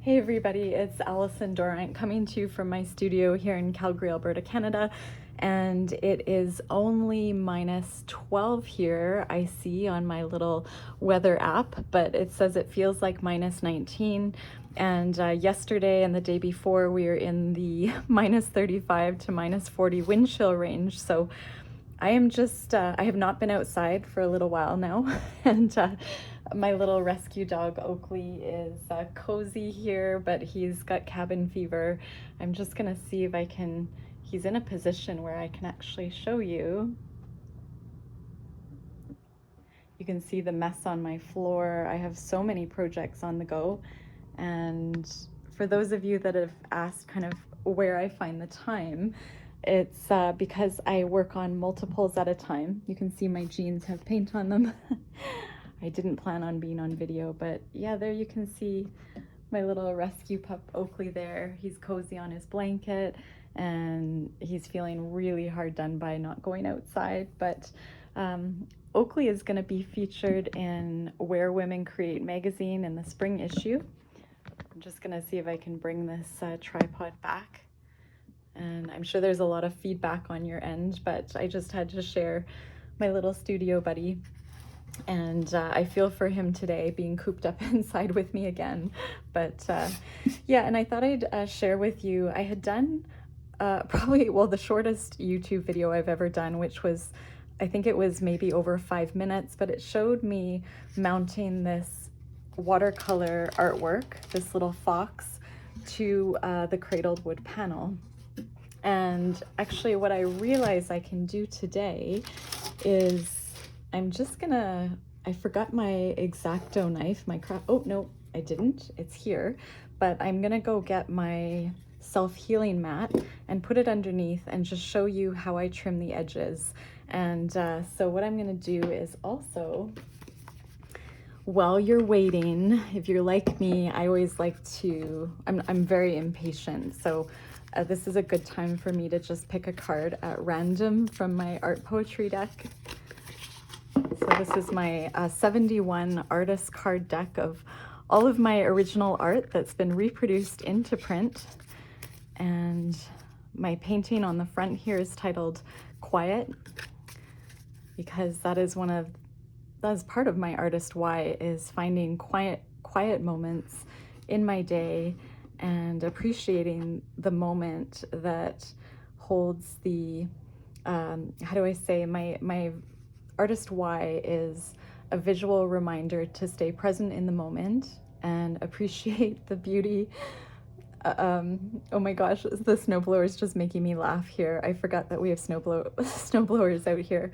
Hey everybody, it's Allison Dorland coming to you from my studio here in Calgary, Alberta, Canada. And it is only -12 here, I see on my little weather app, but it says it feels like -19. And yesterday and the day before, we were in the -35 to -40 wind chill range. So I am just, I have not been outside for a little while now. And my little rescue dog Oakley is cozy here, but he's got cabin fever. I'm just gonna see if I can, he's in a position where I can actually show you. You can see the mess on my floor. I have so many projects on the go. And for those of you that have asked kind of where I find the time, it's because I work on multiples at a time. You can see my jeans have paint on them. I didn't plan on being on video, but yeah, there you can see my little rescue pup Oakley there. He's cozy on his blanket and he's feeling really hard done by not going outside. But Oakley is going to be featured in Where Women Create magazine in the spring issue. I'm just going to see if I can bring this tripod back. And I'm sure there's a lot of feedback on your end, but I just had to share my little studio buddy. And I feel for him today being cooped up inside with me again. But yeah, and I thought I'd share with you, I had done probably, well, the shortest YouTube video I've ever done, which was, I think it was maybe over 5 minutes, but it showed me mounting this watercolor artwork, this little fox, to the cradled wood panel. And actually what I realize I can do today is I'm just gonna, I forgot my exacto knife, oh no, I didn't, it's here, but I'm gonna go get my self-healing mat and put it underneath and just show you how I trim the edges. And so what I'm gonna do is also, while you're waiting, if you're like me, I always like to, I'm very impatient, so this is a good time for me to just pick a card at random from my art poetry deck. So this is my 71 artist card deck of all of my original art that's been reproduced into print. And my painting on the front here is titled Quiet, because that is part of my artist why, is finding quiet moments in my day and appreciating the moment that holds the, how do I say, my artist why is a visual reminder to stay present in the moment and appreciate the beauty. Oh my gosh, the snowblower is just making me laugh here. I forgot that we have snowblowers out here.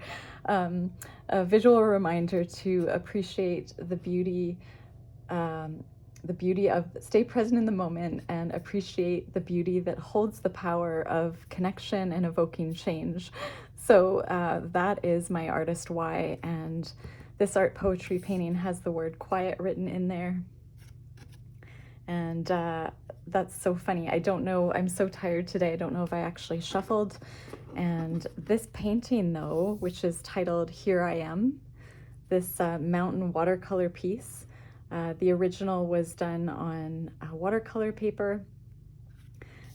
A visual reminder to appreciate the beauty of stay present in the moment and appreciate the beauty that holds the power of connection and evoking change. So that is my artist why, and this art poetry painting has the word quiet written in there. And that's so funny. I don't know, I'm so tired today, I don't know if I actually shuffled. And this painting though, which is titled Here I Am, this mountain watercolor piece, the original was done on watercolor paper,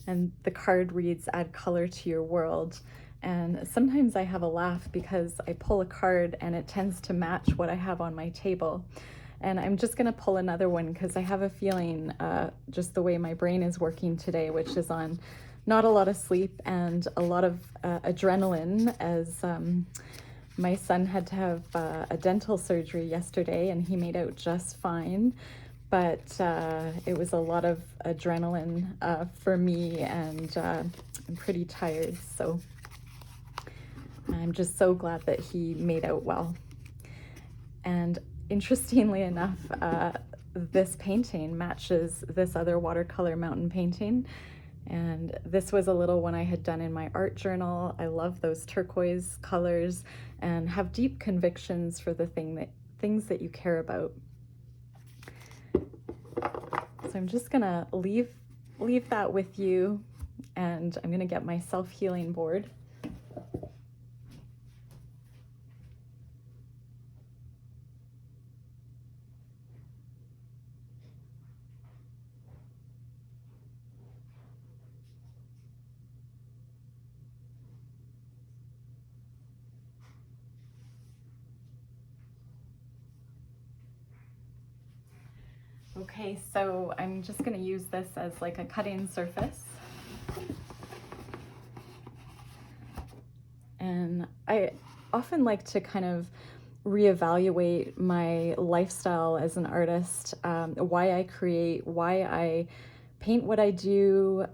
and the card reads, "Add color to your world." And sometimes I have a laugh because I pull a card and it tends to match what I have on my table. And I'm just gonna pull another one because I have a feeling, just the way my brain is working today, which is on not a lot of sleep and a lot of adrenaline, as my son had to have a dental surgery yesterday and he made out just fine. But it was a lot of adrenaline for me, and I'm pretty tired. So I'm just so glad that he made out well. And interestingly enough, this painting matches this other watercolor mountain painting. And this was a little one I had done in my art journal. I love those turquoise colors and have deep convictions for the things that you care about. So I'm just gonna leave that with you, and I'm gonna get my self-healing board. Okay, so I'm just going to use this as like a cutting surface. And I often like to kind of reevaluate my lifestyle as an artist, why I create, why I paint what I do,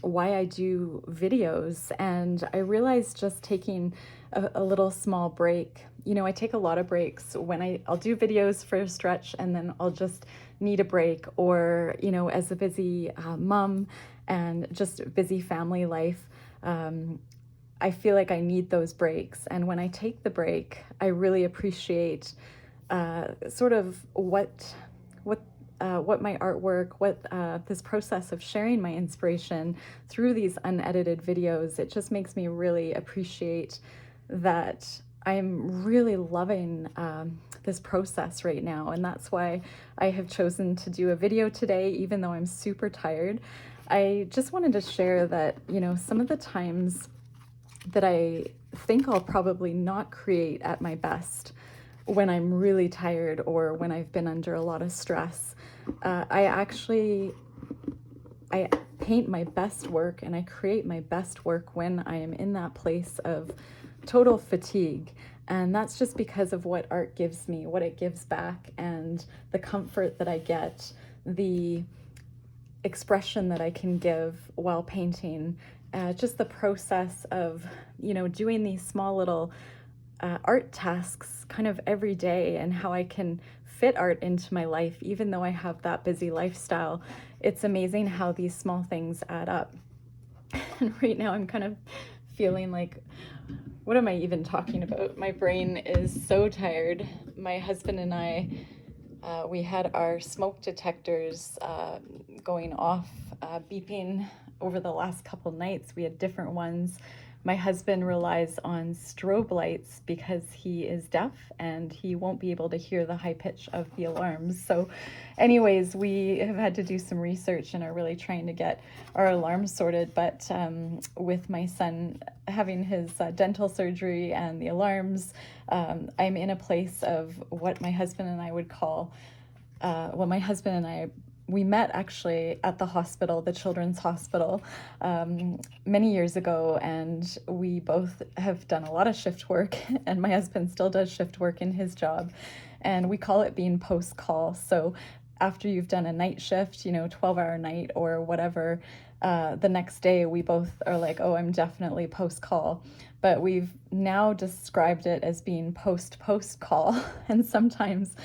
why I do videos. And I realized just taking a little small break. You know, I take a lot of breaks when I'll do videos for a stretch and then I'll just need a break, or, you know, as a busy mom and just busy family life, I feel like I need those breaks. And when I take the break, I really appreciate sort of what my artwork, what this process of sharing my inspiration through these unedited videos. It just makes me really appreciate that I'm really loving this process right now. And that's why I have chosen to do a video today, even though I'm super tired. I just wanted to share that, you know, some of the times that I think I'll probably not create at my best when I'm really tired or when I've been under a lot of stress. I paint my best work and I create my best work when I am in that place of total fatigue. And that's just because of what art gives me, what it gives back, and the comfort that I get, the expression that I can give while painting, just the process of, you know, doing these small little art tasks kind of every day, and how I can fit art into my life, even though I have that busy lifestyle. It's amazing how these small things add up. And right now I'm kind of feeling like, what am I even talking about? My brain is so tired. My husband and I, we had our smoke detectors going off, beeping over the last couple nights. We had different ones. My husband relies on strobe lights because he is deaf and he won't be able to hear the high pitch of the alarms. So anyways, we have had to do some research and are really trying to get our alarms sorted. But with my son having his dental surgery and the alarms, I'm in a place of what my husband and I would call, my husband and I, we met actually at the hospital, the Children's Hospital, many years ago, and we both have done a lot of shift work, and my husband still does shift work in his job, and we call it being post-call. So after you've done a night shift, you know, 12-hour night or whatever, the next day we both are like, oh, I'm definitely post-call. But we've now described it as being post-call, and sometimes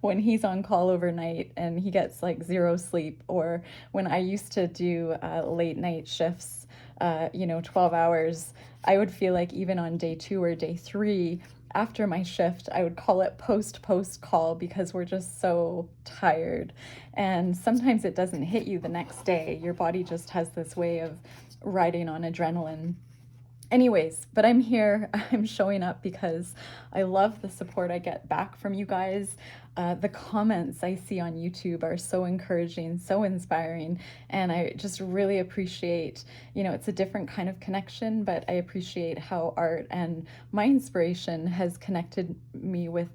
when he's on call overnight and he gets like zero sleep, or when I used to do late night shifts, 12 hours, I would feel like even on day 2 or day 3 after my shift, I would call it post call because we're just so tired. And sometimes it doesn't hit you the next day. Your body just has this way of riding on adrenaline. Anyways, but I'm here, I'm showing up because I love the support I get back from you guys. The comments I see on YouTube are so encouraging, so inspiring, and I just really appreciate, it's a different kind of connection, but I appreciate how art and my inspiration has connected me with,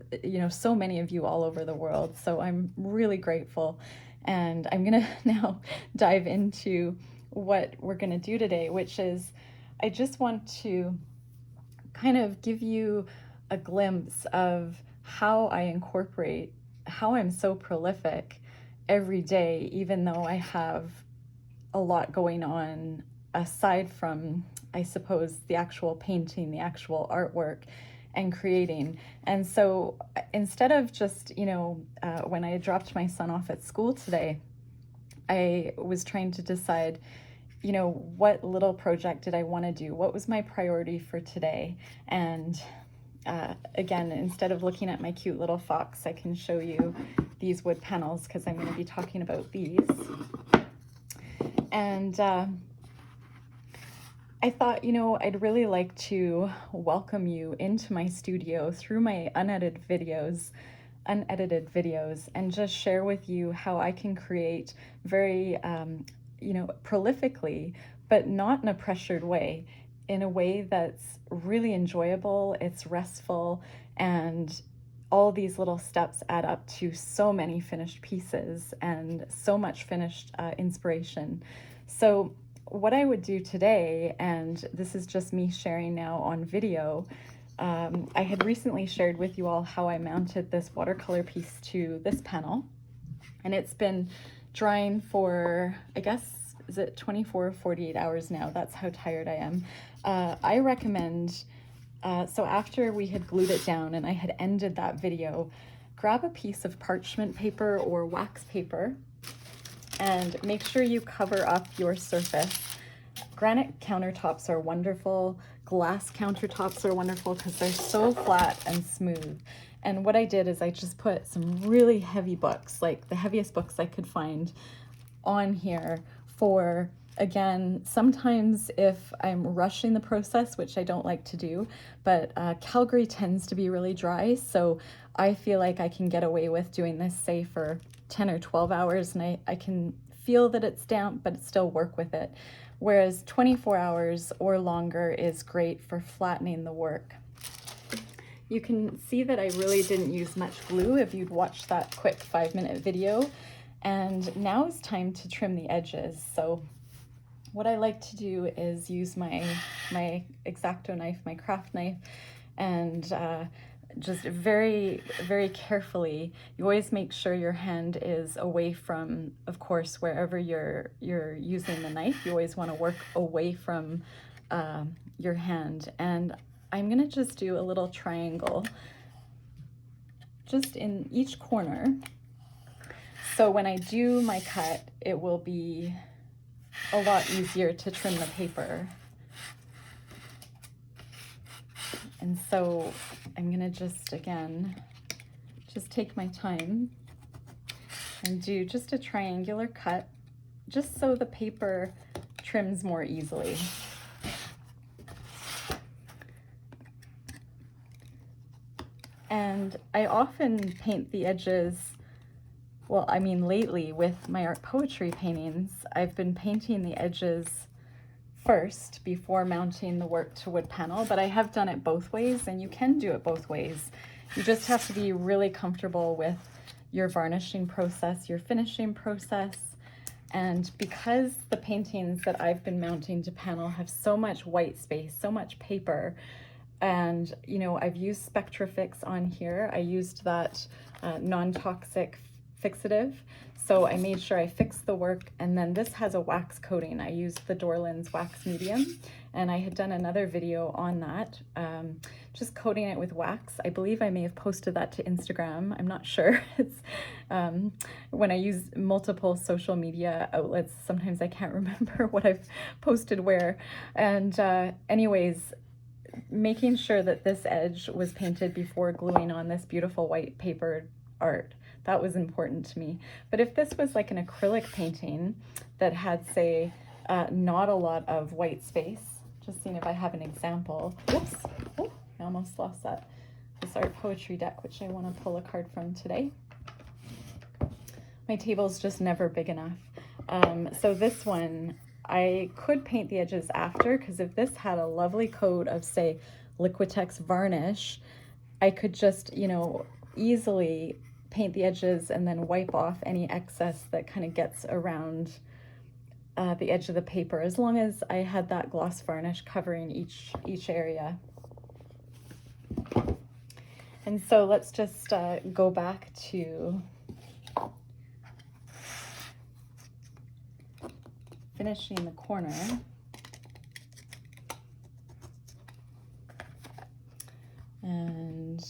so many of you all over the world. So I'm really grateful, and I'm gonna now dive into what we're gonna do today, which is I just want to kind of give you a glimpse of how I incorporate, how I'm so prolific every day, even though I have a lot going on aside from, I suppose, the actual painting, the actual artwork and creating. And so instead of just, when I dropped my son off at school today, I was trying to decide, what little project did I want to do? What was my priority for today? And again, instead of looking at my cute little fox, I can show you these wood panels because I'm going to be talking about these. And I thought, I'd really like to welcome you into my studio through my unedited videos, and just share with you how I can create very prolifically, but not in a pressured way, in a way that's really enjoyable, it's restful, and all these little steps add up to so many finished pieces and so much finished inspiration. So what I would do today, and this is just me sharing now on video, I had recently shared with you all how I mounted this watercolor piece to this panel, and it's been drying for, I guess, is it 24 or 48 hours now? That's how tired I am. I recommend, so after we had glued it down and I had ended that video, grab a piece of parchment paper or wax paper and make sure you cover up your surface. Granite countertops are wonderful. Glass countertops are wonderful because they're so flat and smooth. And what I did is I just put some really heavy books, like the heaviest books I could find, on here for, again, sometimes if I'm rushing the process, which I don't like to do, but Calgary tends to be really dry, so I feel like I can get away with doing this, say, for 10 or 12 hours, and I can feel that it's damp, but still work with it. Whereas 24 hours or longer is great for flattening the work. You can see that I really didn't use much glue if you'd watched that quick 5-minute video. And now it's time to trim the edges. So what I like to do is use my exacto knife, my craft knife, and just very, very carefully, you always make sure your hand is away from, of course, wherever you're using the knife, you always want to work away from your hand. And I'm gonna just do a little triangle just in each corner. So when I do my cut, it will be a lot easier to trim the paper. And so I'm gonna just, again, just take my time and do just a triangular cut, just so the paper trims more easily. And I often paint the edges, well, I mean, lately with my art poetry paintings, I've been painting the edges first before mounting the work to wood panel, but I have done it both ways, and you can do it both ways. You just have to be really comfortable with your varnishing process, your finishing process. And because the paintings that I've been mounting to panel have so much white space, so much paper, and you know, I've used Spectrafix on here. I used that non-toxic fixative, so I made sure I fixed the work. And then this has a wax coating. I used the Dorland's wax medium, and I had done another video on that, just coating it with wax. I believe I may have posted that to Instagram, I'm not sure. It's when I use multiple social media outlets, sometimes I can't remember what I've posted where. And anyways, making sure that this edge was painted before gluing on this beautiful white paper art, that was important to me. But if this was like an acrylic painting that had, say, not a lot of white space, just seeing if I have an example. Whoops, oh, I almost lost that. This art poetry deck, which I want to pull a card from today. My table's just never big enough. So this one, I could paint the edges after, because if this had a lovely coat of, say, Liquitex varnish, I could just, you know, easily paint the edges and then wipe off any excess that kind of gets around the edge of the paper, as long as I had that gloss varnish covering each area. And so let's just go back to finishing the corner. And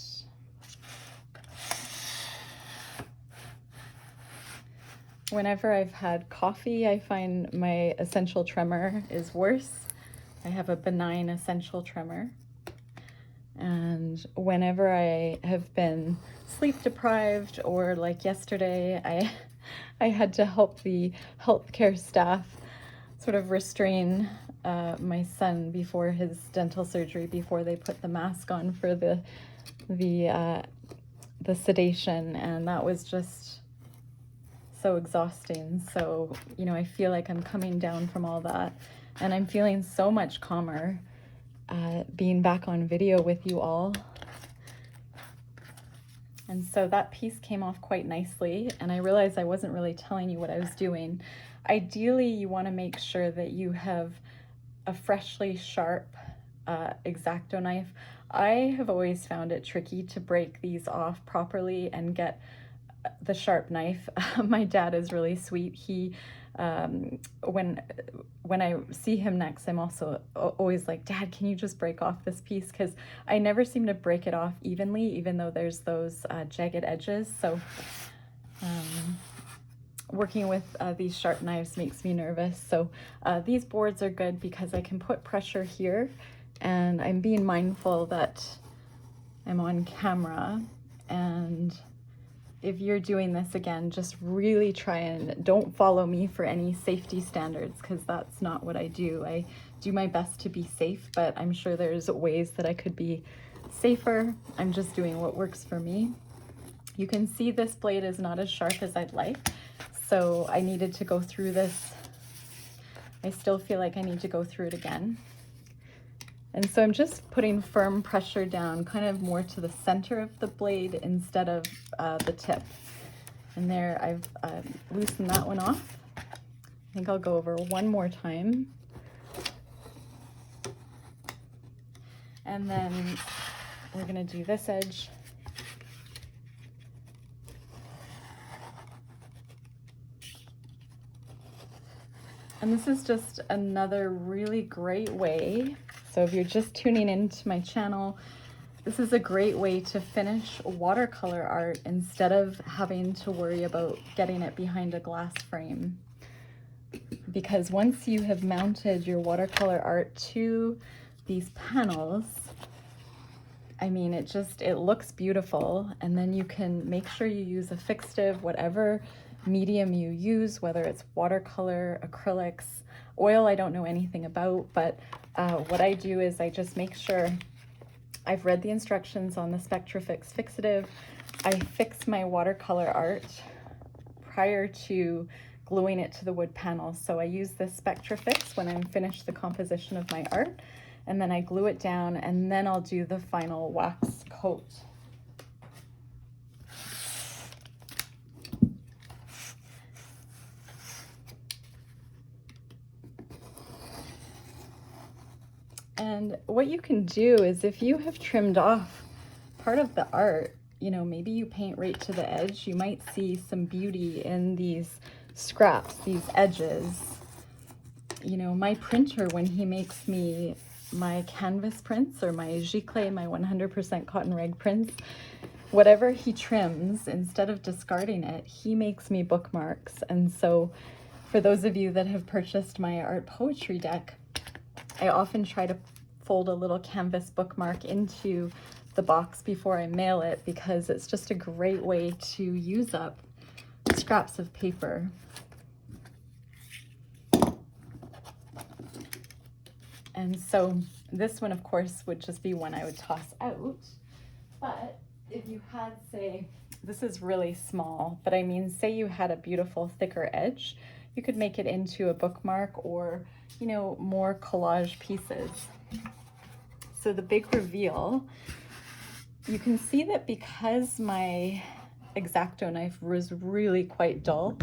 whenever I've had coffee, I find my essential tremor is worse. I have a benign essential tremor. And whenever I have been sleep deprived, or like yesterday, I had to help the healthcare staff sort of restrain my son before his dental surgery, before they put the mask on for the sedation, and that was just so exhausting. So, you know, I feel like I'm coming down from all that, and I'm feeling so much calmer being back on video with you all. And so that piece came off quite nicely, and I realized I wasn't really telling you what I was doing. Ideally, you want to make sure that you have a freshly sharp exacto knife. I have always found it tricky to break these off properly and get the sharp knife. My dad is really sweet. He when I see him next, I'm also always like, Dad, can you just break off this piece? Because I never seem to break it off evenly, even though there's those jagged edges. So working with these sharp knives makes me nervous. So these boards are good because I can put pressure here, and I'm being mindful that I'm on camera. And if you're doing this, again, just really try and don't follow me for any safety standards, because that's not what I do. I do my best to be safe, but I'm sure there's ways that I could be safer. I'm just doing what works for me. You can see this blade is not as sharp as I'd like, so I needed to go through this. I still feel like I need to go through it again. And so I'm just putting firm pressure down, kind of more to the center of the blade instead of the tip. And there, I've loosened that one off. I think I'll go over one more time. And then we're gonna do this edge. And this is just another really great way. So if you're just tuning into my channel, this is a great way to finish watercolor art instead of having to worry about getting it behind a glass frame. Because once you have mounted your watercolor art to these panels, I mean, it looks beautiful. And then you can make sure you use a fixative, whatever medium you use, whether it's watercolor, acrylics, oil, I don't know anything about, but what I do is I just make sure I've read the instructions on the Spectrafix fixative. I fix my watercolor art prior to gluing it to the wood panels. So I use this Spectrafix when I'm finished the composition of my art, and then I glue it down, and then I'll do the final wax coat. And what you can do is, if you have trimmed off part of the art, you know, maybe you paint right to the edge, you might see some beauty in these scraps, these edges. You know, my printer, when he makes me my canvas prints or my giclée, my 100% cotton rag prints, whatever he trims, instead of discarding it, he makes me bookmarks. And so for those of you that have purchased my art poetry deck, I often try to fold a little canvas bookmark into the box before I mail it, because it's just a great way to use up scraps of paper. And so this one, of course, would just be one I would toss out. But if you had, say, this is really small, but I mean, say you had a beautiful thicker edge, you could make it into a bookmark or, you know, more collage pieces. So the big reveal, you can see that because my exacto knife was really quite dull,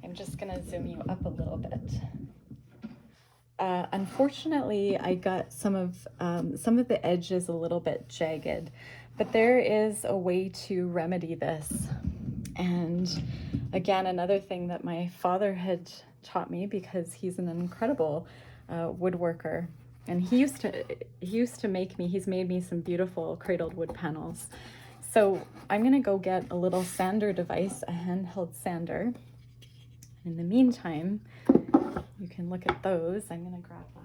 I'm just gonna zoom you up a little bit. Unfortunately, I got some of the edges a little bit jagged, but there is a way to remedy this. And again, another thing that my father had taught me, because he's an incredible woodworker, and he used to make me, he's made me some beautiful cradled wood panels. So I'm gonna go get a little sander device, a handheld sander. In the meantime, you can look at those. I'm gonna grab that.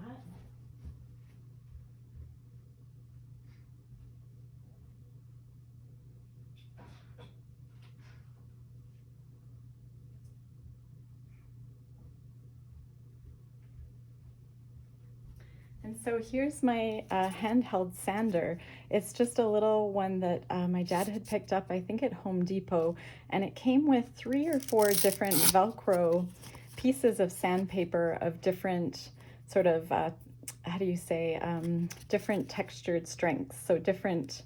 And so here's my handheld sander. It's just a little one that my dad had picked up, I think at Home Depot, and it came with 3 or 4 different Velcro pieces of sandpaper of different sort of, how do you say, different textured strengths. So different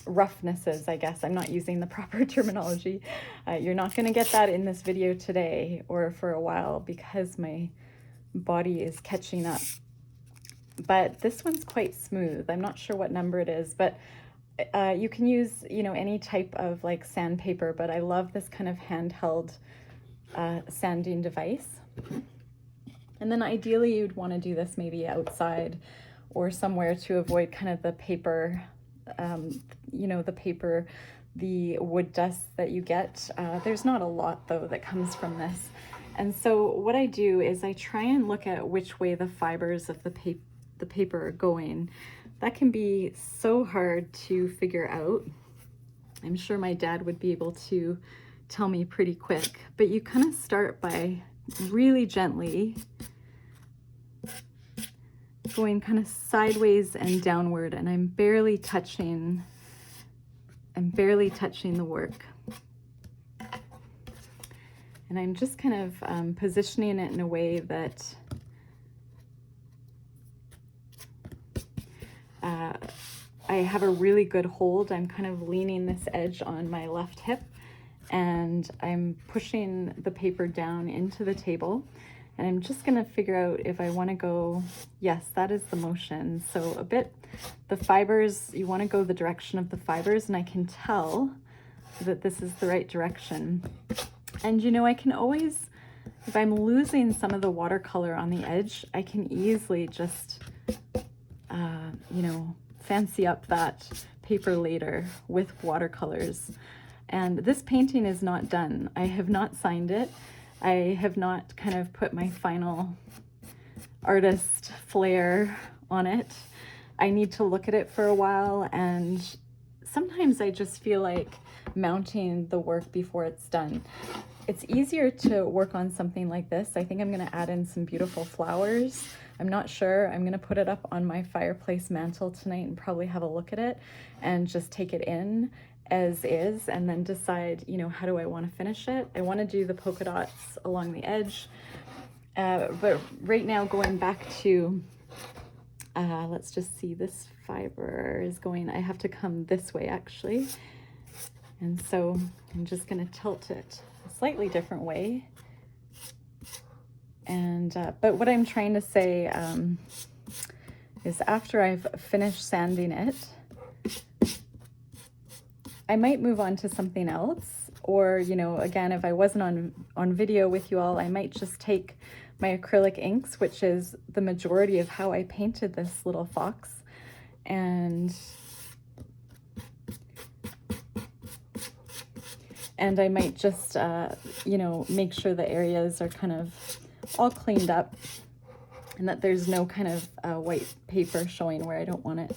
roughnesses, I guess. I'm not using the proper terminology. You're not going to get that in this video today or for a while because my body is catching up. But this one's quite smooth. I'm not sure what number it is, but you can use, you know, any type of like sandpaper, but I love this kind of handheld sanding device. And then ideally you'd want to do this maybe outside or somewhere to avoid kind of the paper, you know, the wood dust that you get. There's not a lot though that comes from this. And so what I do is I try and look at which way the fibers of the paper are going. That can be so hard to figure out. I'm sure my dad would be able to tell me pretty quick, but you kind of start by really gently going kind of sideways and downward, and I'm barely touching the work. And I'm just kind of positioning it in a way that I have a really good hold. I'm kind of leaning this edge on my left hip, and I'm pushing the paper down into the table. And I'm just gonna figure out if I wanna go, yes, that is the motion. So a bit, the fibers, you wanna go the direction of the fibers, and I can tell that this is the right direction. And you know, I can always, if I'm losing some of the watercolor on the edge, I can easily just, you know, fancy up that paper later with watercolors. And this painting is not done. I have not signed it. I have not kind of put my final artist flair on it. I need to look at it for a while, and sometimes I just feel like mounting the work before it's done. It's easier to work on something like this. I think I'm going to add in some beautiful flowers. I'm not sure. I'm going to put it up on my fireplace mantle tonight and probably have a look at it and just take it in as is, and then decide, you know, how do I want to finish it. I want to do the polka dots along the edge, but right now going back to, let's just see, this fiber is going, I have to come this way actually. And so I'm just going to tilt it a slightly different way. And, but what I'm trying to say is after I've finished sanding it, I might move on to something else, or, you know, again, if I wasn't on video with you all, I might just take my acrylic inks, which is the majority of how I painted this little fox, and I might just, you know, make sure the areas are kind of all cleaned up and that there's no kind of white paper showing where I don't want it.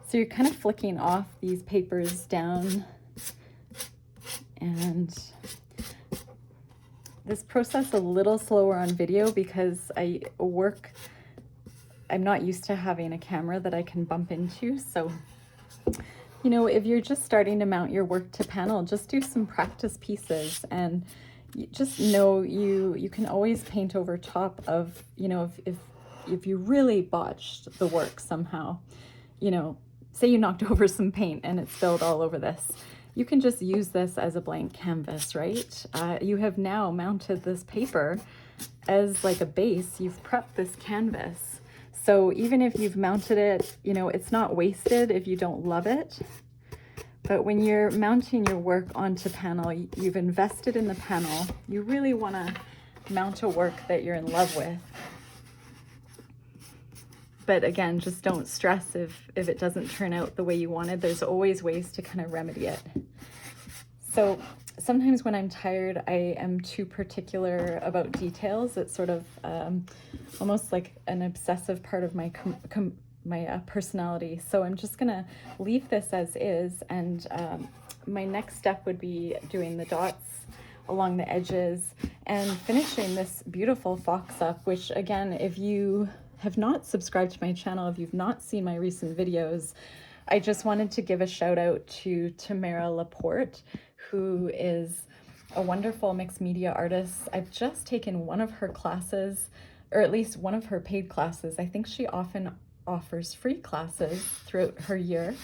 So you're kind of flicking off these papers down, and this process a little slower on video because I'm not used to having a camera that I can bump into. So, you know, if you're just starting to mount your work to panel, just do some practice pieces, and you just know you can always paint over top of, you know, if you really botched the work somehow, you know, say you knocked over some paint and it spilled all over this, you can just use this as a blank canvas, right? You have now mounted this paper as like a base. You've prepped this canvas. So even if you've mounted it, you know, it's not wasted if you don't love it. But when you're mounting your work onto panel, you've invested in the panel. You really want to mount a work that you're in love with. But again, just don't stress if it doesn't turn out the way you wanted. There's always ways to kind of remedy it. So sometimes when I'm tired, I am too particular about details. It's sort of almost like an obsessive part of my personality. So I'm just gonna leave this as is, and my next step would be doing the dots along the edges and finishing this beautiful fox up, which again, if you have not subscribed to my channel, if you've not seen my recent videos, I just wanted to give a shout out to Tamara Laporte, who is a wonderful mixed media artist. I've just taken one of her classes, or at least one of her paid classes. I think she often offers free classes throughout her year.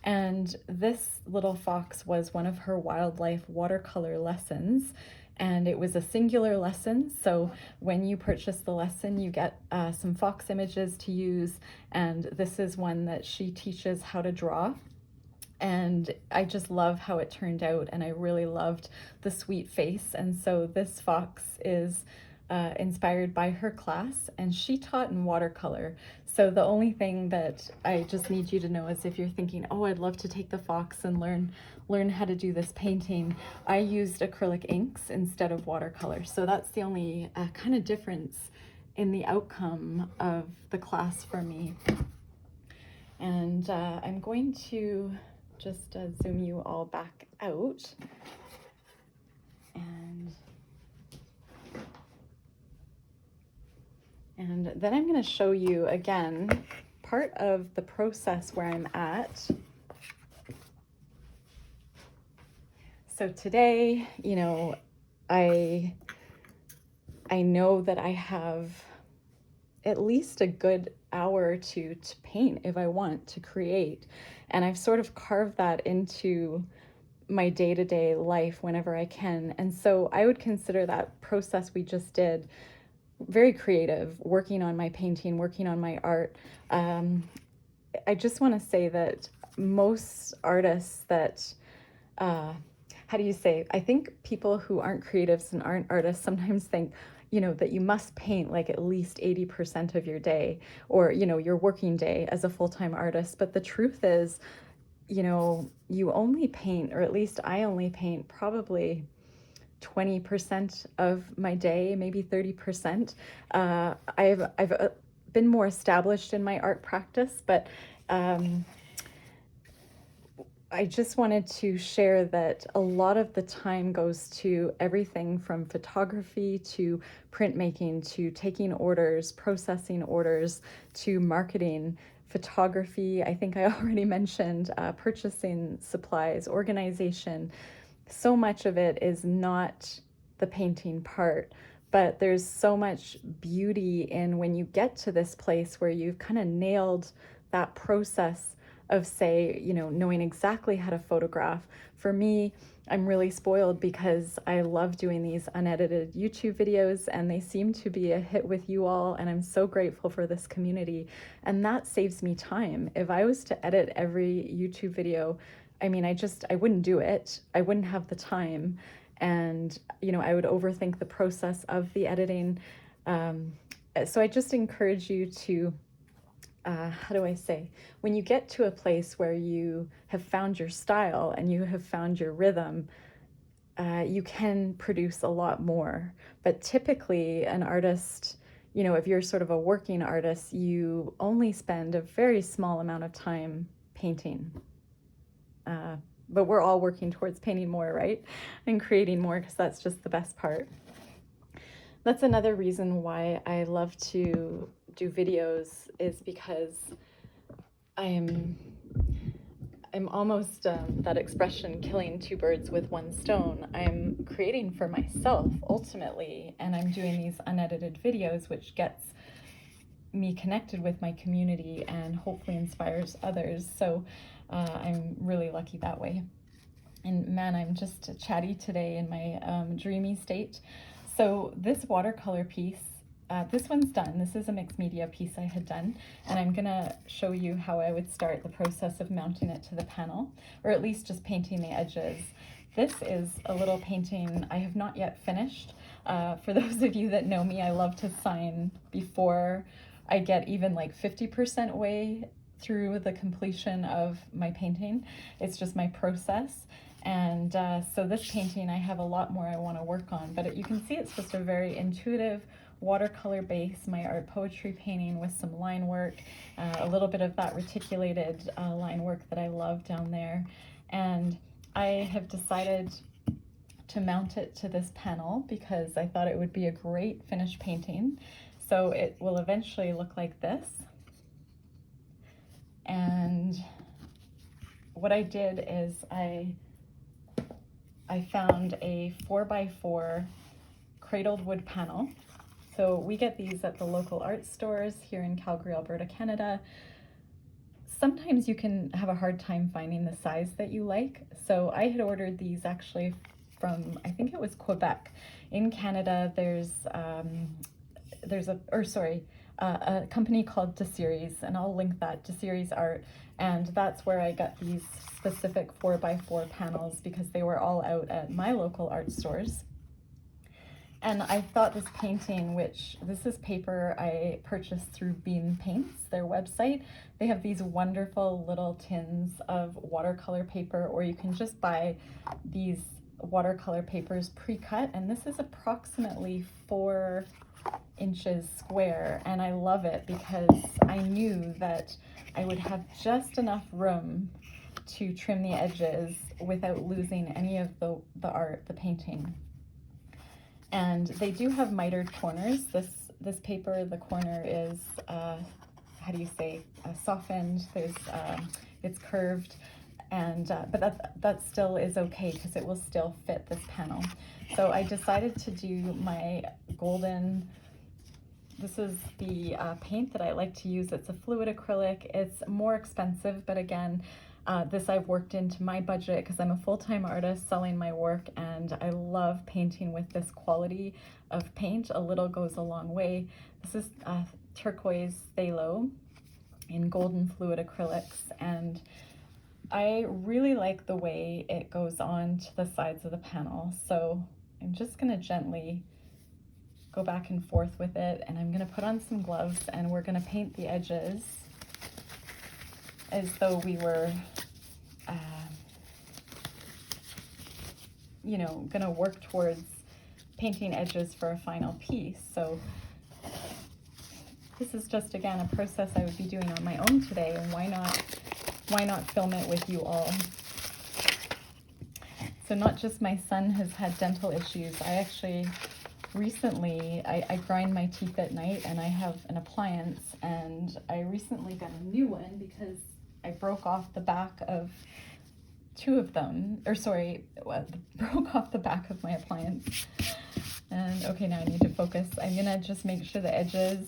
And this little fox was one of her wildlife watercolor lessons. And it was a singular lesson. So when you purchase the lesson, you get some fox images to use. And this is one that she teaches how to draw. And I just love how it turned out, and I really loved the sweet face. And so this fox is inspired by her class, and she taught in watercolor. So the only thing that I just need you to know is if you're thinking, oh, I'd love to take the fox and learn how to do this painting, I used acrylic inks instead of watercolor. So that's the only kind of difference in the outcome of the class for me. And I'm going to just zoom you all back out. And then I'm going to show you again part of the process where I'm at. So today, you know, I know that I have at least a good hour or two to paint if I want to create. And I've sort of carved that into my day-to-day life whenever I can. And so I would consider that process we just did very creative, working on my painting, working on my art. I just want to say that most artists that, how do you say, I think people who aren't creatives and aren't artists sometimes think, you know, that you must paint like at least 80% of your day, or, you know, your working day as a full-time artist. But the truth is, you know, you only paint, or at least I only paint probably 20% of my day, maybe 30%. I've been more established in my art practice, but I just wanted to share that a lot of the time goes to everything from photography to printmaking to taking orders, processing orders, to marketing, photography. I think I already mentioned purchasing supplies, organization. So much of it is not the painting part, but there's so much beauty in when you get to this place where you've kind of nailed that process of, say, you know, knowing exactly how to photograph. For me, I'm really spoiled because I love doing these unedited YouTube videos, and they seem to be a hit with you all, and I'm so grateful for this community. And that saves me time. If I was to edit every YouTube video, I mean, I wouldn't do it. I wouldn't have the time. And, you know, I would overthink the process of the editing. So I just encourage you to, how do I say, when you get to a place where you have found your style and you have found your rhythm, you can produce a lot more. But typically an artist, you know, if you're sort of a working artist, you only spend a very small amount of time painting. But we're all working towards painting more, right? And creating more, because that's just the best part. That's another reason why I love to do videos, is because I'm almost, that expression, killing two birds with one stone. I'm creating for myself ultimately, and I'm doing these unedited videos, which gets me connected with my community and hopefully inspires others. So I'm really lucky that way. And man, I'm just chatty today in my dreamy state. So this watercolor piece, this one's done. This is a mixed media piece I had done, and I'm gonna show you how I would start the process of mounting it to the panel, or at least just painting the edges. This is a little painting I have not yet finished. For those of you that know me, I love to sign before I get even like 50% way through the completion of my painting. It's just my process. And so this painting, I have a lot more I want to work on, but you can see it's just a very intuitive watercolor base, my art poetry painting with some line work, a little bit of that reticulated line work that I love down there. And I have decided to mount it to this panel because I thought it would be a great finished painting. So it will eventually look like this. And what I did is I found a 4x4 cradled wood panel. So we get these at the local art stores here in Calgary, Alberta, Canada. Sometimes you can have a hard time finding the size that you like. So I had ordered these actually from, I think it was Quebec. In Canada, there's a company called DeSeries, and I'll link that, DeSeries Art, and that's where I got these specific 4x4 panels because they were all out at my local art stores. And I thought this painting, which this is paper I purchased through Beam Paints, their website. They have these wonderful little tins of watercolor paper, or you can just buy these watercolor papers pre-cut, and this is approximately 4 inches square, and I love it because I knew that I would have just enough room to trim the edges without losing any of the art, the painting. And they do have mitered corners. This paper, the corner is how do you say, softened. There's it's curved, and but that still is okay because it will still fit this panel. So I decided to do my golden. This is the paint that I like to use. It's a fluid acrylic. It's more expensive, but again, this I've worked into my budget because I'm a full-time artist selling my work, and I love painting with this quality of paint. A little goes a long way. This is turquoise phthalo in golden fluid acrylics, and I really like the way it goes on to the sides of the panel. So I'm just gonna gently go back and forth with it, and I'm gonna put on some gloves, and we're gonna paint the edges as though we were, you know, gonna work towards painting edges for a final piece. So this is just, again, a process I would be doing on my own today, and why not film it with you all? So not just my son has had dental issues, I actually recently, I grind my teeth at night, and I have an appliance, and I recently got a new one because I broke off the back of 2 of them, or sorry, broke off the back of my appliance. And okay, now I need to focus. I'm gonna just make sure the edges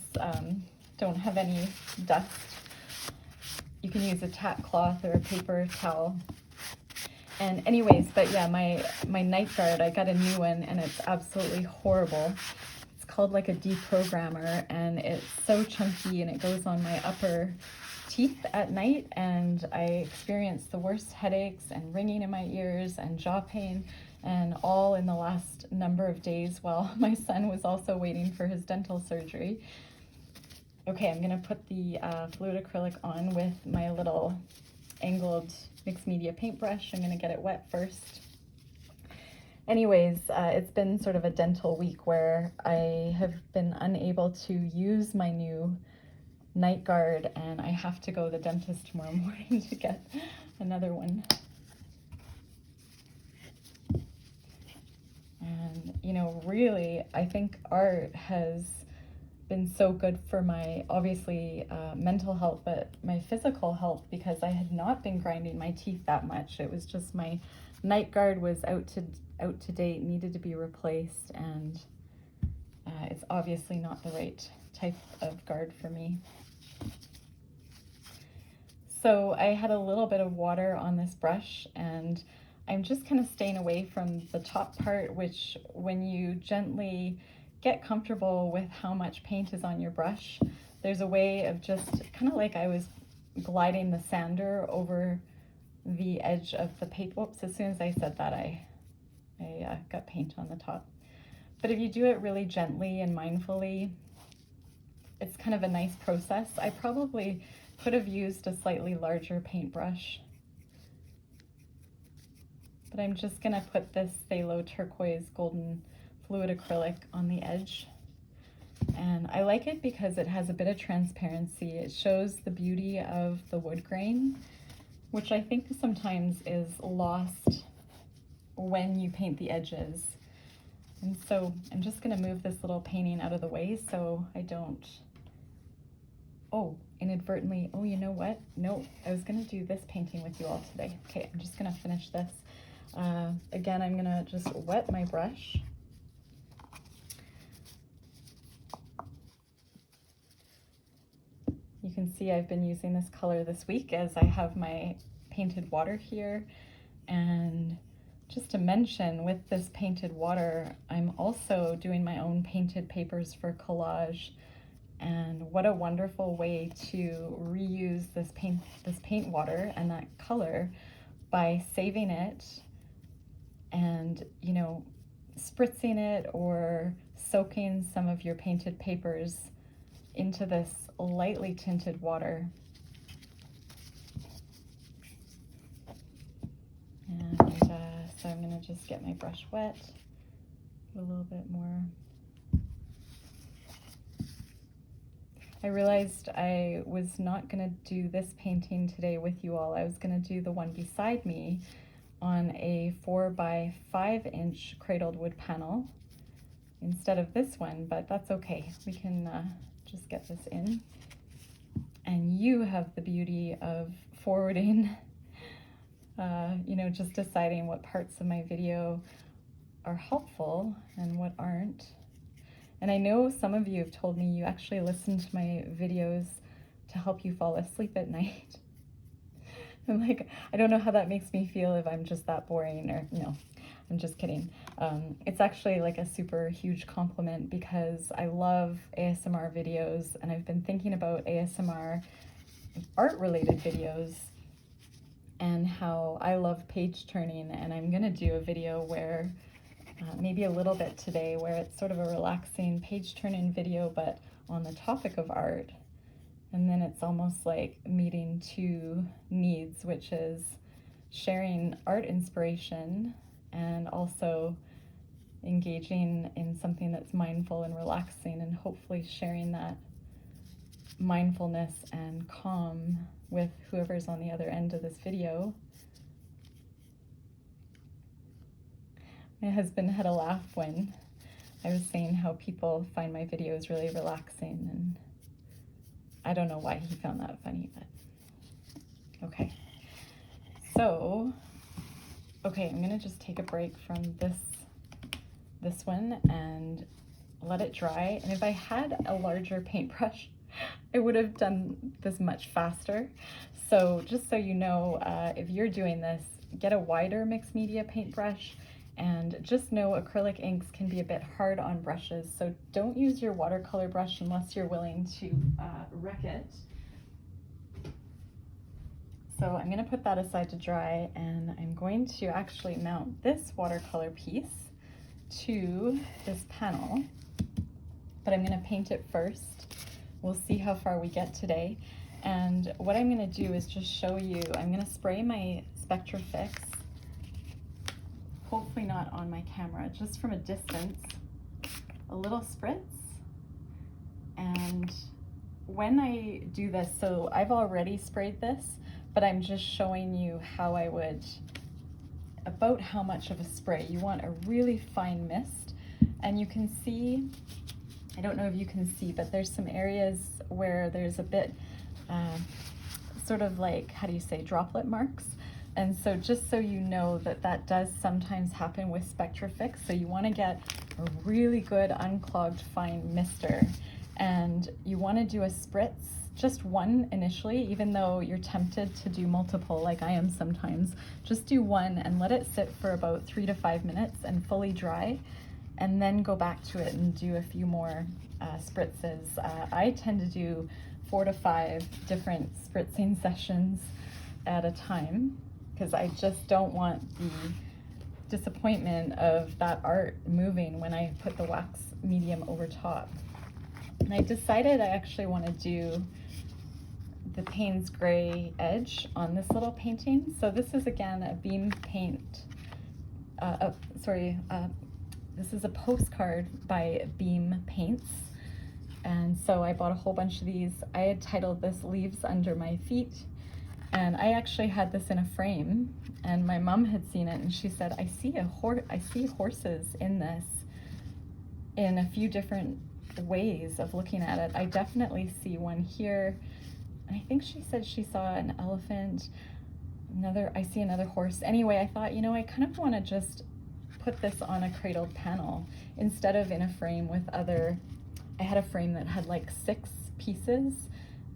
don't have any dust. You can use a tack cloth or a paper towel. And anyways, but yeah, my night guard, I got a new one, and it's absolutely horrible. It's called like a deprogrammer, and it's so chunky, and it goes on my upper teeth at night, and I experience the worst headaches and ringing in my ears and jaw pain, and all in the last number of days while my son was also waiting for his dental surgery. Okay, I'm gonna put the fluid acrylic on with my little angled mixed media paintbrush. I'm gonna get it wet first. Anyways, it's been sort of a dental week where I have been unable to use my new night guard, and I have to go to the dentist tomorrow morning to get another one. And you know, really, I think art has been so good for my, obviously, mental health, but my physical health, because I had not been grinding my teeth that much. It was just my night guard was out to date, needed to be replaced, and it's obviously not the right type of guard for me. So I had a little bit of water on this brush, and I'm just kind of staying away from the top part, which when you gently get comfortable with how much paint is on your brush, there's a way of just kind of like I was gliding the sander over the edge of the paint. Whoops, as soon as I said that, I got paint on the top. But if you do it really gently and mindfully, it's kind of a nice process. I probably could have used a slightly larger paintbrush, but I'm just gonna put this phthalo turquoise golden fluid acrylic on the edge. And I like it because it has a bit of transparency. It shows the beauty of the wood grain, which I think sometimes is lost when you paint the edges. And so I'm just gonna move this little painting out of the way so I don't, inadvertently, you know what? No, I was gonna do this painting with you all today. Okay, I'm just gonna finish this. Again, I'm gonna just wet my brush. You can see I've been using this color this week as I have my painted water here. And just to mention, with this painted water, I'm also doing my own painted papers for collage. And what a wonderful way to reuse this paint water and that color by saving it and, you know, spritzing it or soaking some of your painted papers into this lightly tinted water. And so I'm going to just get my brush wet, put a little bit more. I realized I was not going to do this painting today with you all. I was going to do the one beside me on a 4 by 5 inch cradled wood panel instead of this one, but that's okay. We can just get this in. And you have the beauty of forwarding, you know, just deciding what parts of my video are helpful and what aren't. And I know some of you have told me you actually listen to my videos to help you fall asleep at night. I'm like, I don't know how that makes me feel, if I'm just that boring, or no, I'm just kidding. It's actually like a super huge compliment because I love ASMR videos, and I've been thinking about ASMR art related videos and how I love page turning, and I'm gonna do a video where maybe a little bit today where it's sort of a relaxing page turning video but on the topic of art. And then it's almost like meeting two needs, which is sharing art inspiration and also engaging in something that's mindful and relaxing, and hopefully sharing that mindfulness and calm with whoever's on the other end of this video. My husband had a laugh when I was saying how people find my videos really relaxing, and I don't know why he found that funny, but okay. So, okay, I'm gonna just take a break from this one and let it dry. And if I had a larger paintbrush, I would have done this much faster. So just so you know, if you're doing this, get a wider mixed media paintbrush. And just know acrylic inks can be a bit hard on brushes, so don't use your watercolor brush unless you're willing to wreck it. So I'm going to put that aside to dry, and I'm going to actually mount this watercolor piece to this panel, but I'm going to paint it first. We'll see how far we get today. And what I'm going to do is just show you, I'm going to spray my Spectrafix, hopefully not on my camera, just from a distance, a little spritz. And when I do this, so I've already sprayed this, but I'm just showing you how I would, about how much of a spray. You want a really fine mist, and you can see, I don't know if you can see, but there's some areas where there's a bit sort of like, how do you say, droplet marks. And so just so you know that that does sometimes happen with Spectrafix, so you want to get a really good unclogged fine mister, and you want to do a spritz, just one initially, even though you're tempted to do multiple like I am sometimes. Just do one and let it sit for about 3 to 5 minutes and fully dry, and then go back to it and do a few more spritzes. I tend to do 4 to 5 different spritzing sessions at a time, because I just don't want the disappointment of that art moving when I put the wax medium over top. And I decided I actually want to do the Payne's Gray edge on this little painting. So this is again a beam paint, this is a postcard by Beam Paints. And so I bought a whole bunch of these. I had titled this Leaves Under My Feet. And I actually had this in a frame, and my mom had seen it, and she said, I see horses in this in a few different ways of looking at it. I definitely see one here. I think she said she saw an elephant, I see another horse. Anyway, I thought, you know, I kind of want to just put this on a cradled panel instead of in a frame with other, I had a frame that had like 6 pieces,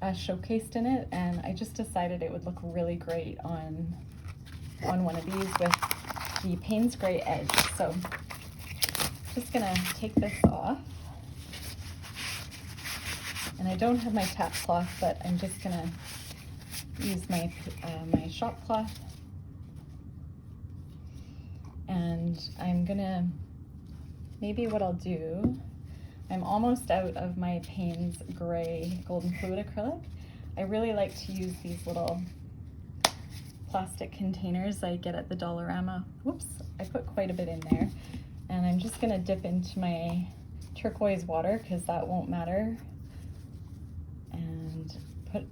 showcased in it, and I just decided it would look really great on one of these with the Payne's Gray edge. So just gonna take this off, and I don't have my tap cloth, but I'm just gonna use my my shop cloth, and I'm gonna, maybe what I'll do, I'm almost out of my Payne's Gray Golden Fluid acrylic. I really like to use these little plastic containers I get at the Dollarama. Whoops, I put quite a bit in there. And I'm just gonna dip into my turquoise water, because that won't matter, and put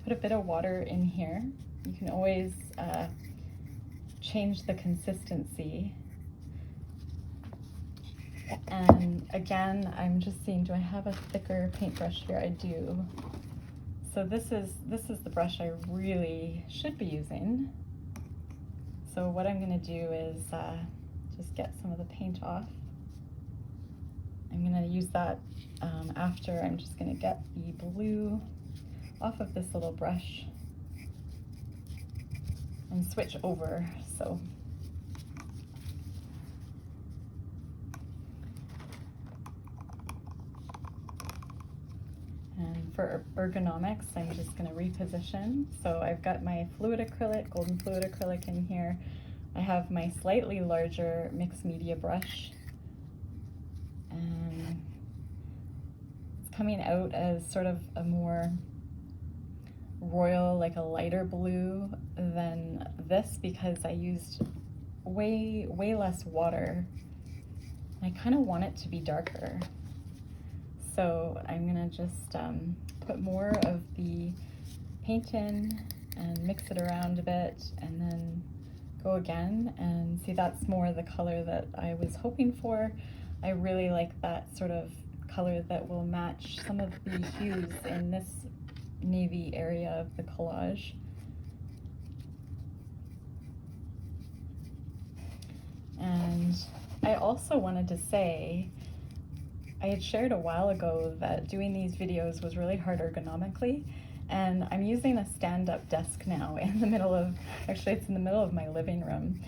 a bit of water in here. You can always change the consistency. And again, I'm just seeing, do I have a thicker paintbrush here? I do. So this is the brush I really should be using. So what I'm gonna do is just get some of the paint off. I'm gonna use that after. I'm just gonna get the blue off of this little brush and switch over. So and for ergonomics, I'm just going to reposition. So I've got my fluid acrylic, golden fluid acrylic in here. I have my slightly larger mixed media brush, and it's coming out as sort of a more royal, like a lighter blue than this, because I used way less water. I kind of want it to be darker. So I'm gonna just put more of the paint in and mix it around a bit, and then go again, and see, that's more the color that I was hoping for. I really like that sort of color that will match some of the hues in this navy area of the collage. And I also wanted to say, I had shared a while ago that doing these videos was really hard ergonomically, and I'm using a stand-up desk now in the middle of, actually it's in the middle of my living room.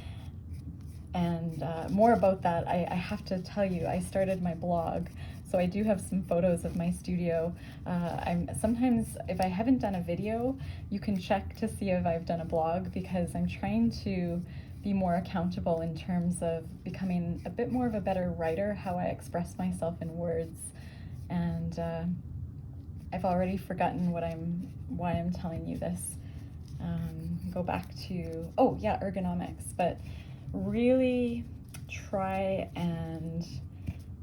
And more about that, I have to tell you, I started my blog, so I do have some photos of my studio. Sometimes if I haven't done a video, you can check to see if I've done a blog, because I'm trying to be more accountable in terms of becoming a bit more of a better writer, how I express myself in words. And I've already forgotten why I'm telling you this. Go back to, oh yeah, ergonomics, but really try and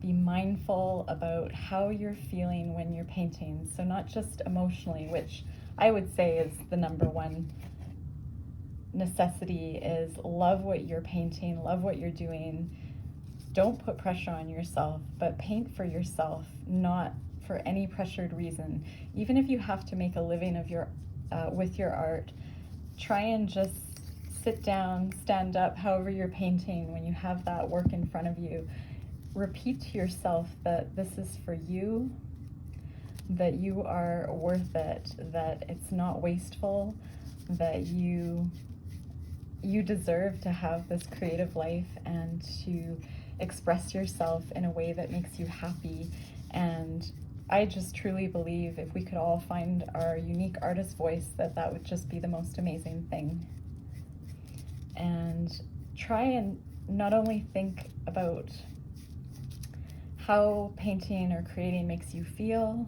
be mindful about how you're feeling when you're painting. So not just emotionally, which I would say is the number one necessity, is love what you're painting, love what you're doing. Don't put pressure on yourself, but paint for yourself, not for any pressured reason. Even if you have to make a living of your with your art, try and just sit down, stand up, however you're painting, when you have that work in front of you. Repeat to yourself that this is for you, that you are worth it, that it's not wasteful, that you deserve to have this creative life and to express yourself in a way that makes you happy. And I just truly believe if we could all find our unique artist voice, that would just be the most amazing thing. And try and not only think about how painting or creating makes you feel,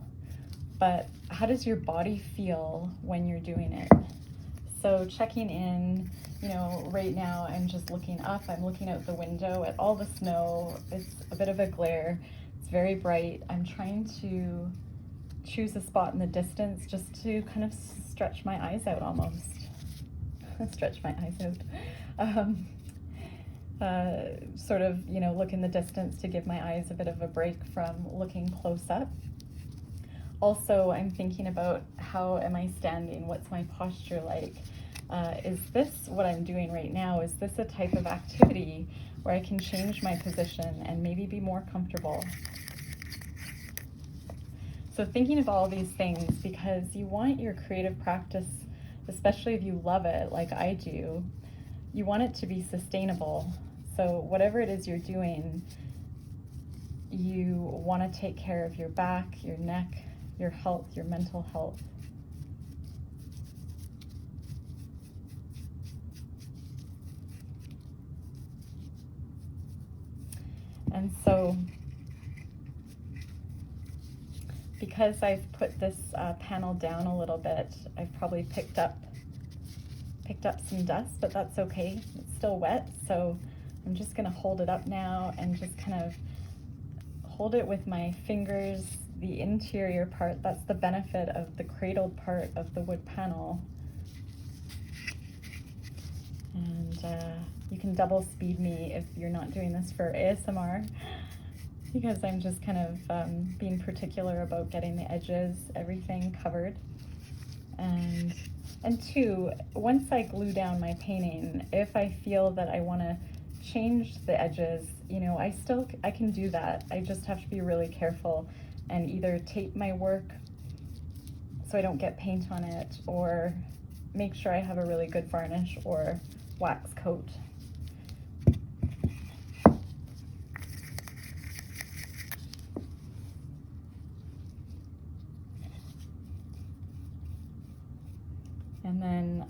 but how does your body feel when you're doing it? So checking in, you know, right now I'm just looking up, I'm looking out the window at all the snow. It's a bit of a glare, it's very bright. I'm trying to choose a spot in the distance just to kind of stretch my eyes out almost. Stretch my eyes out. Sort of, you know, look in the distance to give my eyes a bit of a break from looking close up. Also, I'm thinking about how am I standing? What's my posture like? Is this what I'm doing right now? Is this a type of activity where I can change my position and maybe be more comfortable? So thinking of all these things, because you want your creative practice, especially if you love it like I do, you want it to be sustainable. So whatever it is you're doing, you want to take care of your back, your neck, your health, your mental health. And so, because I've put this panel down a little bit, I've probably picked up some dust, but that's okay. It's still wet, so I'm just gonna hold it up now and just kind of hold it with my fingers, the interior part. That's the benefit of the cradled part of the wood panel. And you can double speed me if you're not doing this for ASMR, because I'm just kind of being particular about getting the edges, everything covered. And two, once I glue down my painting, if I feel that I want to change the edges, you know, I can do that. I just have to be really careful and either tape my work so I don't get paint on it, or make sure I have a really good varnish or wax coat. And then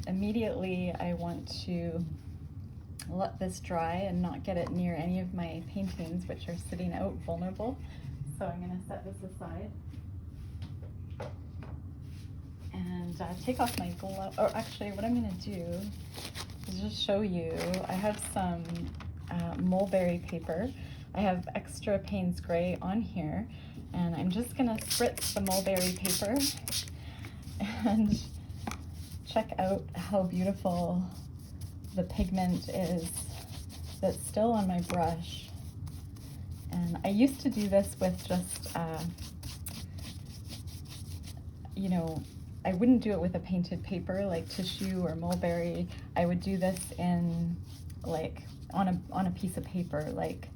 immediately I want to let this dry and not get it near any of my paintings, which are sitting out vulnerable. So I'm going to set this aside and take off my glove. Or actually, what I'm going to do is just show you. I have some mulberry paper. I have extra Payne's Gray on here, and I'm just going to spritz the mulberry paper and check out how beautiful the pigment is that's still on my brush. And I used to do this with just, you know, I wouldn't do it with a painted paper like tissue or mulberry. I would do this in like on a piece of paper, like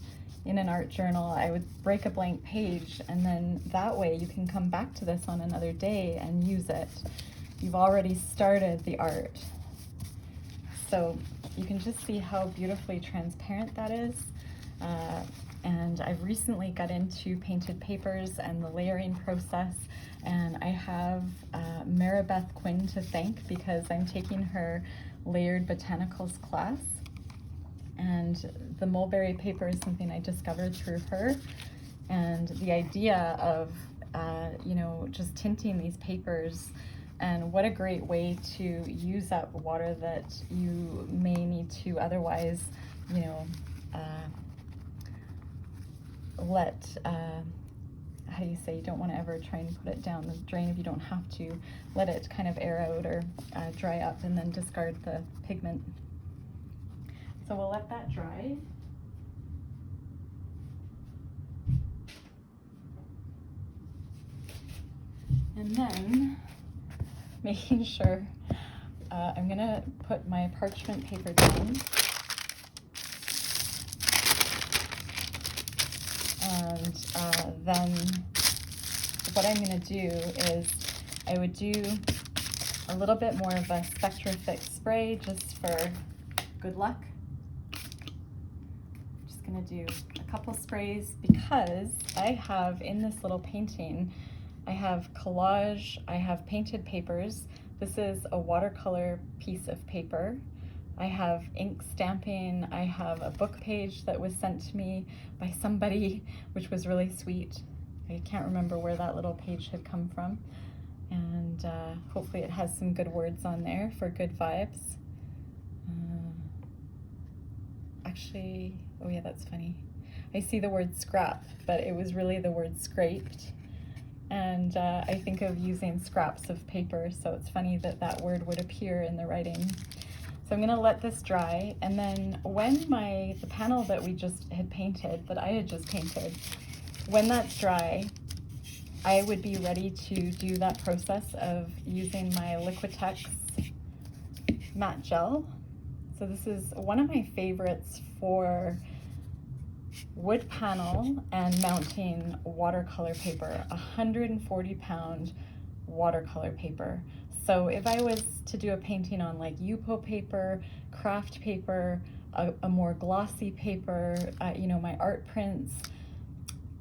in an art journal. I would break a blank page, and then that way you can come back to this on another day and use it. You've already started the art. So you can just see how beautifully transparent that is. And I've recently got into painted papers and the layering process, and I have Maribeth Quinn to thank, because I'm taking her layered botanicals class, and the mulberry paper is something I discovered through her. And the idea of you know, just tinting these papers, and what a great way to use up water that you may need to otherwise, you know, let, how do you say, you don't want to ever try and put it down the drain if you don't have to. Let it kind of air out or dry up, and then discard the pigment. So we'll let that dry. And then, making sure I'm gonna put my parchment paper down, and then what I'm gonna do is I would do a little bit more of a Spectrafix spray just for good luck. Just gonna do a couple sprays, because I have in this little painting, I have collage, I have painted papers. This is a watercolor piece of paper. I have ink stamping. I have a book page that was sent to me by somebody, which was really sweet. I can't remember where that little page had come from. And hopefully it has some good words on there for good vibes. Actually, oh yeah, that's funny. I see the word scrap, but it was really the word scraped. And I think of using scraps of paper, so it's funny that that word would appear in the writing. So I'm gonna let this dry, and then when the panel that we just had painted, that I had just painted, when that's dry, I would be ready to do that process of using my Liquitex matte gel. So this is one of my favorites for wood panel and mounting watercolor paper, 140-pound watercolor paper. So if I was to do a painting on like Yupo paper, craft paper, a more glossy paper, you know, my art prints,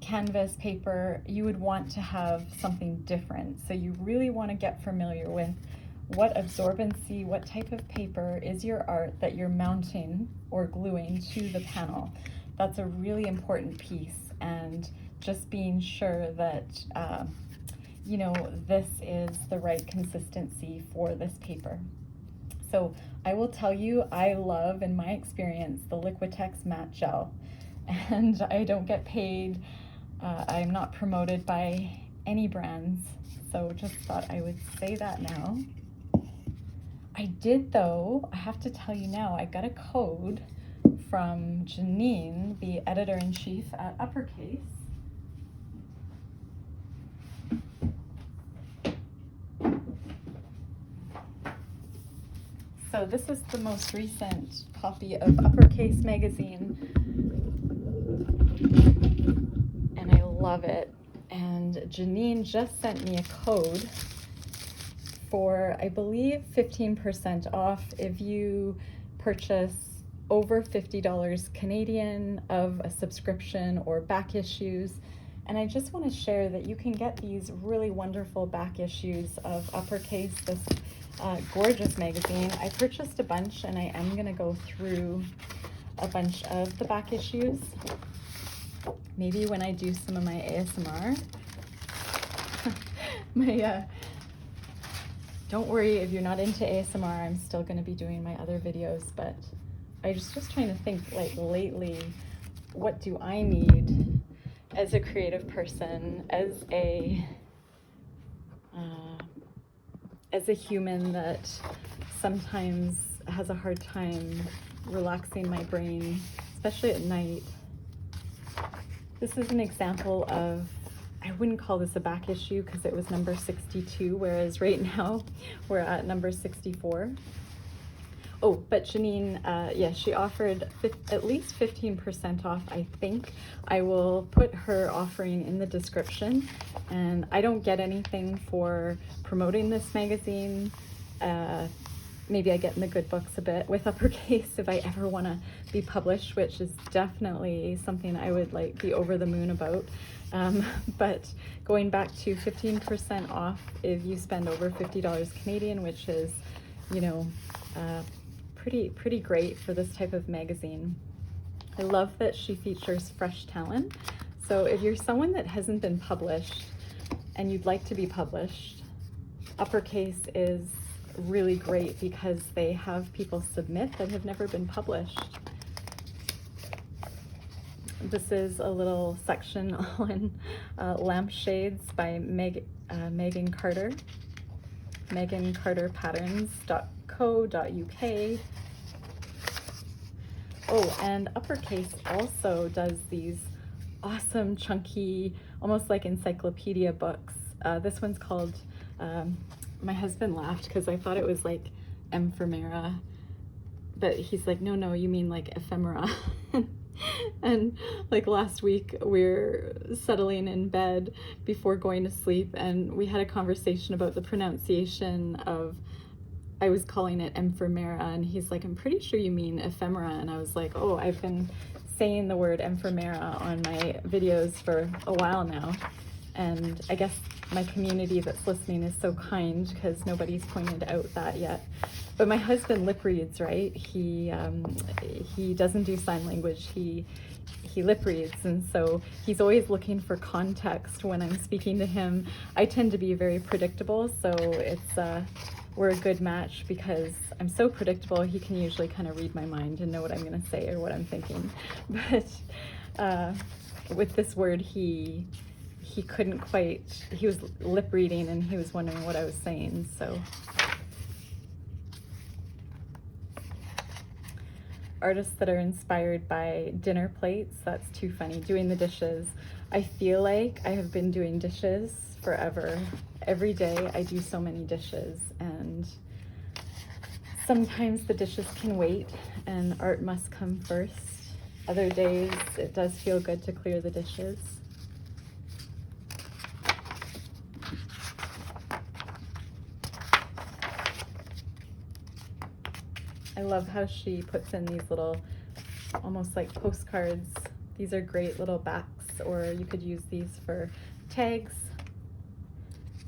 canvas paper, you would want to have something different. So you really want to get familiar with what absorbency, what type of paper is your art that you're mounting or gluing to the panel. That's a really important piece, and just being sure that you know, this is the right consistency for this paper. So I will tell you, I love, in my experience, the Liquitex matte gel, and I don't get paid. I'm not promoted by any brands, so just thought I would say that now. I did, though, I have to tell you now, I got a code from Janine, the editor-in-chief at Uppercase. So this is the most recent copy of Uppercase magazine, and I love it. And Janine just sent me a code for, I believe, 15% off if you purchase over $50 Canadian of a subscription or back issues. And I just want to share that you can get these really wonderful back issues of Uppercase, this gorgeous magazine. I purchased a bunch, and I am going to go through a bunch of the back issues. Maybe when I do some of my ASMR. Don't worry if you're not into ASMR, I'm still going to be doing my other videos, but I was just trying to think, like, lately, what do I need as a creative person, as a human that sometimes has a hard time relaxing my brain, especially at night. This is an example of, I wouldn't call this a back issue because it was number 62, whereas right now we're at number 64. Oh, but Janine, yeah, she offered at least 15% off, I think. I will put her offering in the description, and I don't get anything for promoting this magazine. Maybe I get in the good books a bit with Uppercase if I ever want to be published, which is definitely something I would like be over the moon about. But going back to 15% off if you spend over $50 Canadian, which is, you know, pretty great for this type of magazine. I love that she features fresh talent. So if you're someone that hasn't been published and you'd like to be published, Uppercase is really great because they have people submit that have never been published. This is a little section on lampshades by Megan Carter. megancarterpatterns.co.uk. Oh, and Uppercase also does these awesome, chunky, almost like encyclopedia books. This one's called, my husband laughed because I thought it was like ephemera, but he's like, no, you mean like ephemera. And like last week we're settling in bed before going to sleep, and we had a conversation about the pronunciation of, I was calling it ephemera, and he's like, I'm pretty sure you mean ephemera. And I was like, oh, I've been saying the word ephemera on my videos for a while now, and I guess my community that's listening is so kind because nobody's pointed out that yet. But my husband lip reads, right? He doesn't do sign language. He lip reads, and so he's always looking for context when I'm speaking to him. I tend to be very predictable, so it's we're a good match because I'm so predictable. He can usually kind of read my mind and know what I'm going to say or what I'm thinking. But with this word, he couldn't quite. He was lip reading and he was wondering what I was saying. So. Artists that are inspired by dinner plates, that's too funny. Doing the dishes. I feel like I have been doing dishes forever. Every day I do so many dishes, and sometimes the dishes can wait and art must come first. Other days, it does feel good to clear the dishes. I love how she puts in these little, almost like postcards. These are great little backs, or you could use these for tags.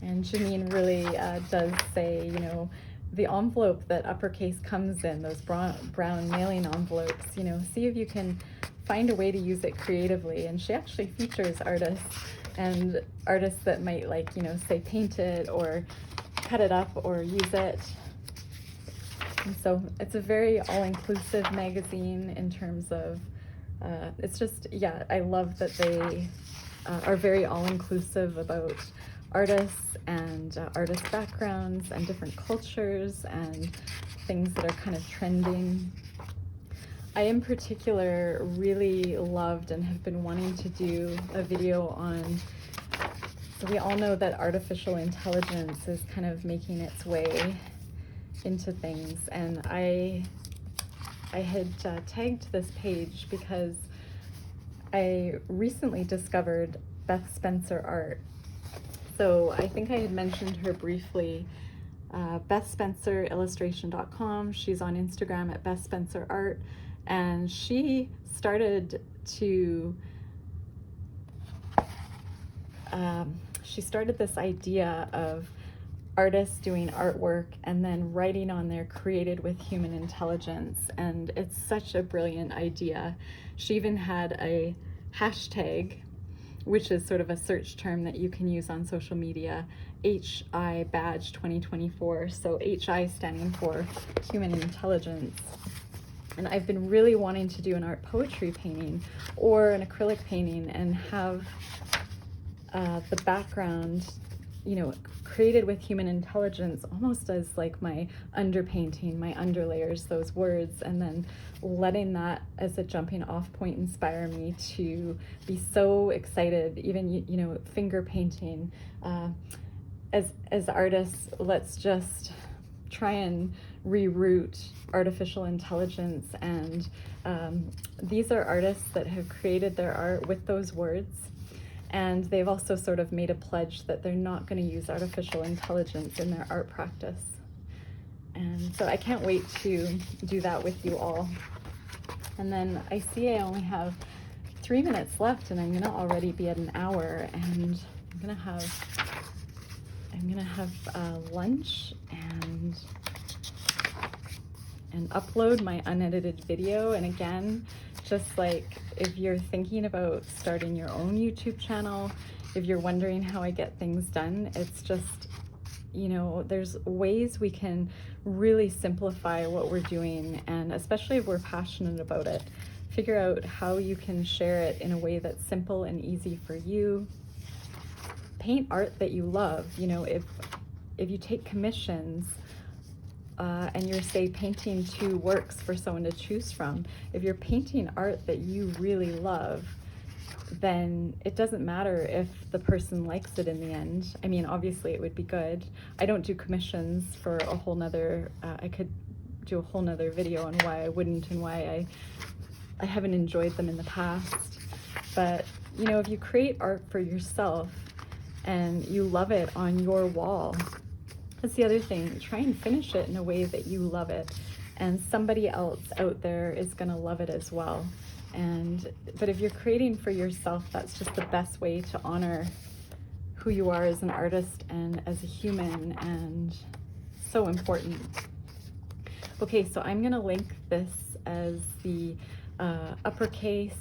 And Janine really does say, you know, the envelope that uppercase comes in, those brown mailing envelopes, you know, see if you can find a way to use it creatively. And she actually features artists, and artists that might, like, you know, say paint it or cut it up or use it. And so it's a very all-inclusive magazine in terms of, it's just, yeah, I love that they are very all-inclusive about artists and artist backgrounds and different cultures and things that are kind of trending. I in particular really loved and have been wanting to do a video on, so we all know that artificial intelligence is kind of making its way into things, and I had tagged this page because I recently discovered Beth Spencer Art. So I think I had mentioned her briefly, BethSpencerIllustration.com. She's on Instagram at Beth Spencer Art, and she started this idea of artists doing artwork and then writing on there created with human intelligence, and it's such a brilliant idea. She even had a hashtag, which is sort of a search term that you can use on social media, HI badge 2024. So HI standing for human intelligence. And I've been really wanting to do an art poetry painting or an acrylic painting and have the background, you know, created with human intelligence, almost as like my underpainting, my underlayers, those words, and then letting that as a jumping off point inspire me to be so excited, even, you know, finger painting. As artists, let's just try and reroute artificial intelligence, and these are artists that have created their art with those words. And they've also sort of made a pledge that they're not going to use artificial intelligence in their art practice. And so I can't wait to do that with you all. And then I see I only have 3 minutes left, and I'm going to already be at an hour, and I'm going to have lunch and upload my unedited video. And again, just like if you're thinking about starting your own YouTube channel, if you're wondering how I get things done, it's just, you know, there's ways we can really simplify what we're doing, and especially if we're passionate about it, figure out how you can share it in a way that's simple and easy for you. Paint art that you love. You know, if you take commissions, and you're, say, painting 2 works for someone to choose from, if you're painting art that you really love, then it doesn't matter if the person likes it in the end. I mean, obviously it would be good. I don't do commissions for a whole nother, I could do a whole nother video on why I wouldn't and why I haven't enjoyed them in the past. But, you know, if you create art for yourself and you love it on your wall, that's the other thing. Try and finish it in a way that you love it, and somebody else out there is going to love it as well. But if you're creating for yourself, that's just the best way to honor who you are as an artist and as a human, and so important. Okay, so I'm going to link this as the uppercase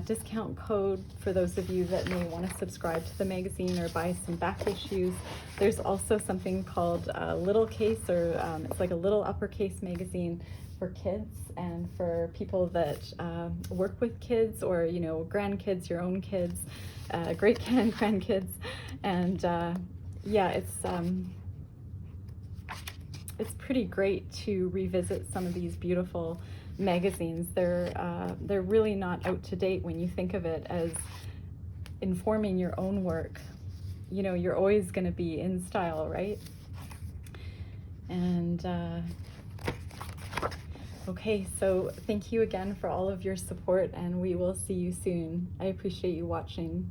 discount code for those of you that may want to subscribe to the magazine or buy some back issues. There's also something called Little Case, or it's like a little uppercase magazine for kids and for people that work with kids, or, you know, grandkids, your own kids, great grandkids. And yeah, it's pretty great to revisit some of these beautiful magazines. They're really not out to date when you think of it as informing your own work. You know, you're always going to be in style, right? And Okay, so thank you again for all of your support, and we will see you soon. I appreciate you watching.